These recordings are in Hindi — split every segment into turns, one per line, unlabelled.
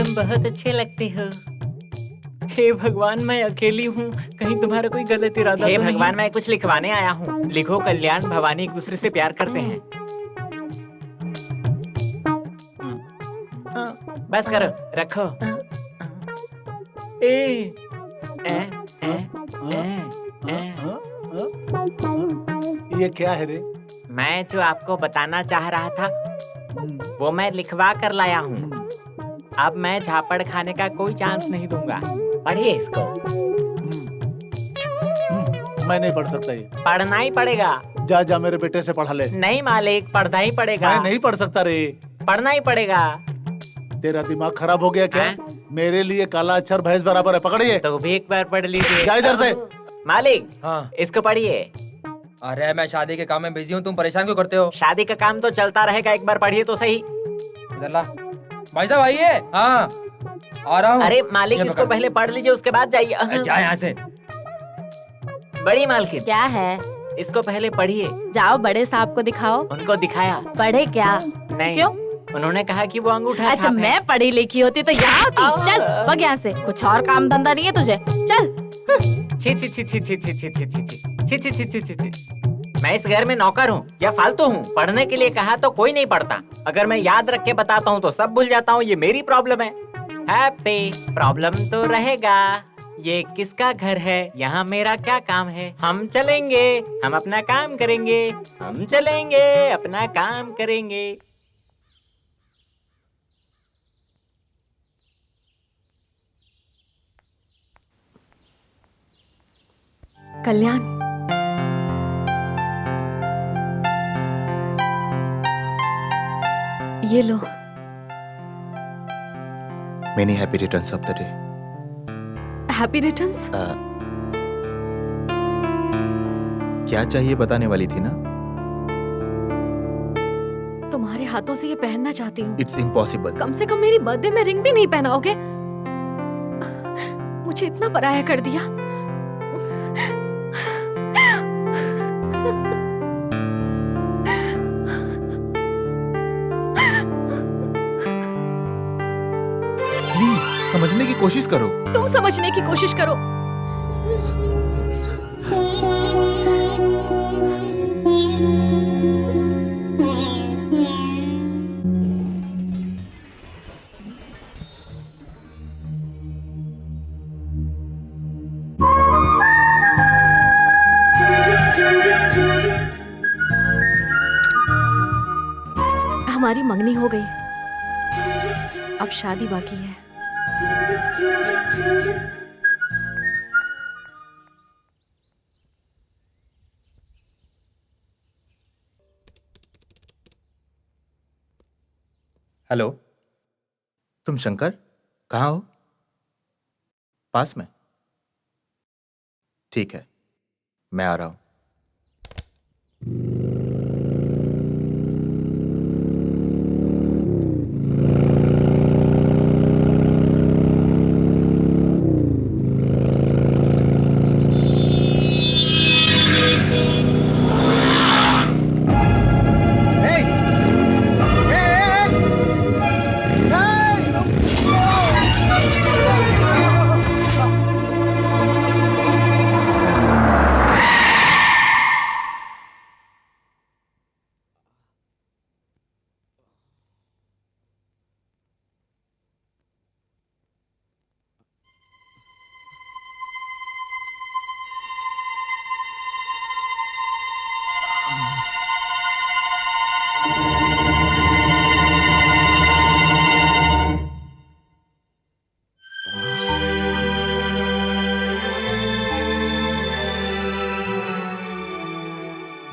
तुम बहुत अच्छे लगते हो। हे भगवान, मैं अकेली हूँ, कहीं तुम्हारा कोई गलत इरादा
हे
तो नहीं?
भगवान, मैं कुछ लिखवाने आया हूँ। लिखो, कल्याण भवानी एक दूसरे से प्यार करते हैं। बस करो, रखो।
ए,
ए, ए, ए, ए।
ये क्या है रे?
मैं जो आपको बताना चाह रहा था वो मैं लिखवा कर लाया हूँ। अब मैं झापड़ खाने का कोई चांस नहीं दूंगा। पढ़िए इसको।
मैं नहीं पढ़ सकता ये।
पढ़ना ही पड़ेगा।
जा जा मेरे बेटे से पढ़ा ले।
नहीं मालिक, पढ़ना ही पड़ेगा।
मैं नहीं पढ़ सकता रे।
पढ़ना ही पड़ेगा।
तेरा दिमाग खराब हो गया क्या? मेरे लिए काला अक्षर भैंस बराबर है, पकड़िए।
तो भी एक बार पढ़ लीजिए।
जा इधर से।
मालिक,
हाँ।
इसको पढ़िए।
अरे मैं शादी के काम में बिजी हूँ, तुम परेशान क्यों करते हो?
शादी का काम तो चलता रहेगा, एक बार पढ़िए तो सही।
इधर ला। भाई साहब आइए। हाँ, आ रहा हूँ।
अरे मालिक,
ये
इसको
पकड़।
पहले पढ़ लीजिए, उसके बाद जाइए।
जा यहाँ से।
बड़ी मालकिन,
क्या है?
इसको पहले पढ़िए।
जाओ बड़े साहब को दिखाओ।
उनको दिखाया।
पढ़े क्या?
नहीं।
क्यों?
उन्होंने कहा कि वो अंगूठा
अच्छा,
छाप है।
मैं पढ़ी लिखी होती तो यहाँ होती। चल भाग यहाँ से, कुछ और काम धंधा नहीं है तुझे? चल।
छी छी छी छी छी छी छी छी छी छी छी छी छी छी छी। मैं इस घर में नौकर हूँ या फालतू हूँ? पढ़ने के लिए कहा तो कोई नहीं पढ़ता। अगर मैं याद रख के बताता हूँ तो सब भूल जाता हूँ, ये मेरी प्रॉब्लम है। हैप्पी प्रॉब्लम तो रहेगा। ये किसका घर है? यहाँ मेरा क्या काम है? हम चलेंगे, हम अपना काम करेंगे। हम चलेंगे, अपना काम करेंगे।
कल्याण, ये लो।
Many happy returns of the day.
Happy returns.
क्या चाहिए बताने वाली थी ना?
तुम्हारे हाथों से ये पहनना चाहती हूँ।
It's impossible.
कम से कम मेरी बर्थडे में रिंग भी नहीं पहनाओगे? मुझे इतना पराया कर दिया।
Please, समझने की कोशिश करो।
तुम समझने की कोशिश करो। हमारी मंगनी हो गई, अब शादी बाकी है।
हेलो, तुम शंकर? कहाँ हो? पास में? ठीक है, मैं आ रहा हूं।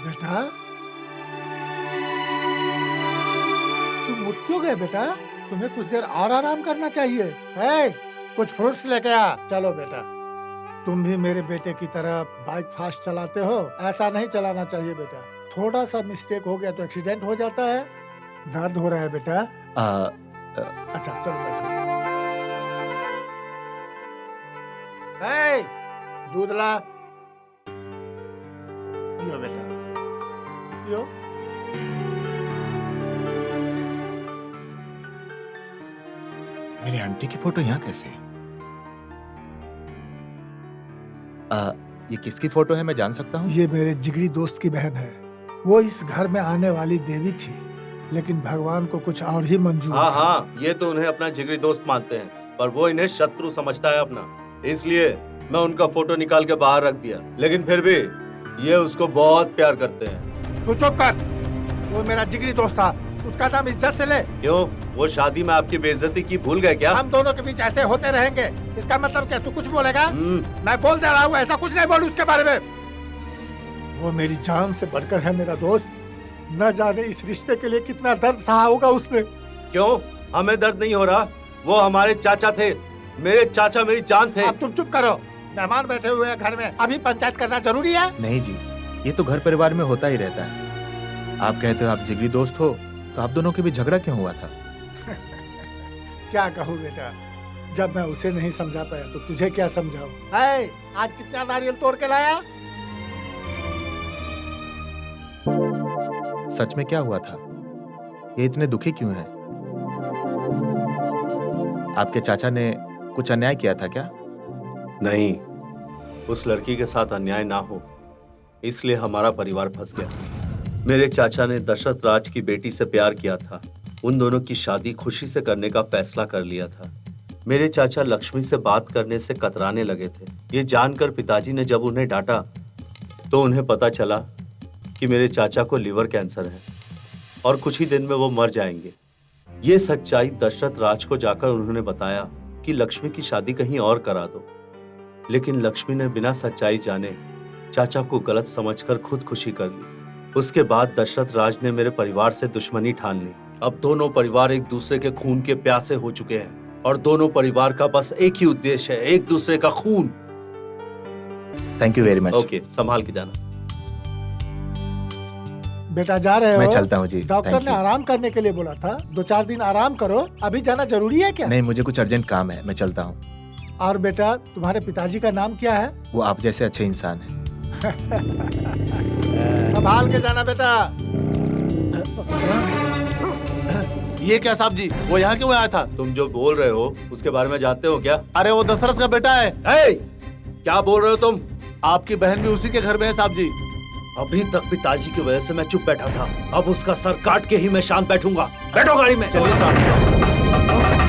बेटा, तुम उठ क्यों गए बेटा? तुम्हें कुछ देर और आराम करना चाहिए। है, कुछ फ्रूट्स लेके आ। चलो बेटा, तुम भी मेरे बेटे की तरह बाइक फास्ट चलाते हो, ऐसा नहीं चलाना चाहिए बेटा। थोड़ा सा मिस्टेक हो गया तो एक्सीडेंट हो जाता है। दर्द हो रहा है बेटा? अच्छा चलो बैठो। है, दूध ला। पियो बेटा, पियो। मेरे
मेरी आंटी की फोटो यहाँ कैसे? ये किसकी फोटो है, मैं जान सकता हूँ?
ये मेरे जिगरी दोस्त की बहन है। वो इस घर में आने वाली देवी थी, लेकिन भगवान को कुछ और ही मंजूर
हाँ
था।
हाँ, ये तो उन्हें अपना जिगरी दोस्त मानते हैं, पर वो इन्हें शत्रु समझता है अपना। इसलिए मैं उनका फोटो निकाल के बाहर रख दिया, लेकिन फिर भी ये उसको बहुत प्यार करते हैं।
तू चुप कर। वो मेरा जिगरी दोस्त था, उसका नाम इज्जत से ले।
क्यों, वो शादी में आपकी बेइज्जती की भूल गए क्या?
हम दोनों के बीच ऐसे होते रहेंगे, इसका मतलब क्या? तू कुछ बोलेगा? मैं बोल दे रहा हूँ, ऐसा कुछ नहीं बोलूं उसके बारे में। वो मेरी जान से बढ़कर है मेरा दोस्त। न जाने इस रिश्ते के लिए कितना दर्द सहा होगा उसने।
क्यों, हमें दर्द नहीं हो रहा? वो हमारे चाचा थे, मेरे चाचा मेरी जान थे।
अब तुम चुप करो। मेहमान बैठे हुए हैं घर में, अभी पंचायत करना जरूरी है?
नहीं जी, ये तो घर परिवार में होता ही रहता है। आप कहते हो आप जिगरी दोस्त हो, तो आप दोनों के बीच झगड़ा क्यों हुआ था?
क्या कहूँ बेटा, जब मैं उसे नहीं समझा पाया तो तुझे क्या समझाऊं? है, आज कितना नारियल तोड़ के लाया?
सच में क्या हुआ था? ये इतने दुखी क्यों हैं? आपके चाचा ने कुछ अन्याय किया था क्या?
नहीं, उस लड़की के साथ अन्याय ना हो इसलिए हमारा परिवार फंस गया। मेरे चाचा ने दशरथ राज की बेटी से प्यार किया था। उन दोनों की शादी खुशी से करने का फैसला कर लिया था। मेरे चाचा लक्ष्मी से बात करने से कतराने लगे थे। ये जानकर पिताजी ने जब उन्हें डांटा तो उन्हें पता चला कि मेरे चाचा को लिवर कैंसर है और कुछ ही दिन में वो मर जाएंगे। ये सच्चाई दशरथ राज को जाकर उन्होंने बताया कि लक्ष्मी की शादी कहीं और करा दो, लेकिन लक्ष्मी ने बिना सच्चाई जाने चाचा को गलत समझकर खुदकुशी कर ली। उसके बाद दशरथ राज ने मेरे परिवार से दुश्मनी ठान ली। अब दोनों परिवार एक दूसरे के खून के प्यासे हो चुके हैं और दोनों परिवार का बस एक ही उद्देश्य है, एक दूसरे का खून।
Thank you very much.
Okay, संभाल के जाना।
बेटा जा रहे हो?
मैं चलता हूँ जी।
डॉक्टर
थैंक
ने
यू।
आराम करने के लिए बोला था, 2-4 दिन आराम करो। अभी जाना जरूरी है क्या?
नहीं, मुझे कुछ अर्जेंट काम है, मैं चलता हूँ।
और बेटा, तुम्हारे पिताजी का नाम क्या है?
वो आप जैसे अच्छे इंसान हैं।
संभाल के जाना बेटा।
ये क्या साहब जी, वो यहाँ क्यों आया था?
तुम जो बोल रहे हो उसके बारे में जानते हो क्या?
अरे वो दशरथ का बेटा है।
क्या बोल रहे हो तुम?
आपकी बहन भी उसी के घर में है साहब जी।
अभी तक पिताजी की वजह से मैं चुप बैठा था, अब उसका सर काट के ही मैं शांत बैठूंगा। बैठो गाड़ी में।
चलिए साहब।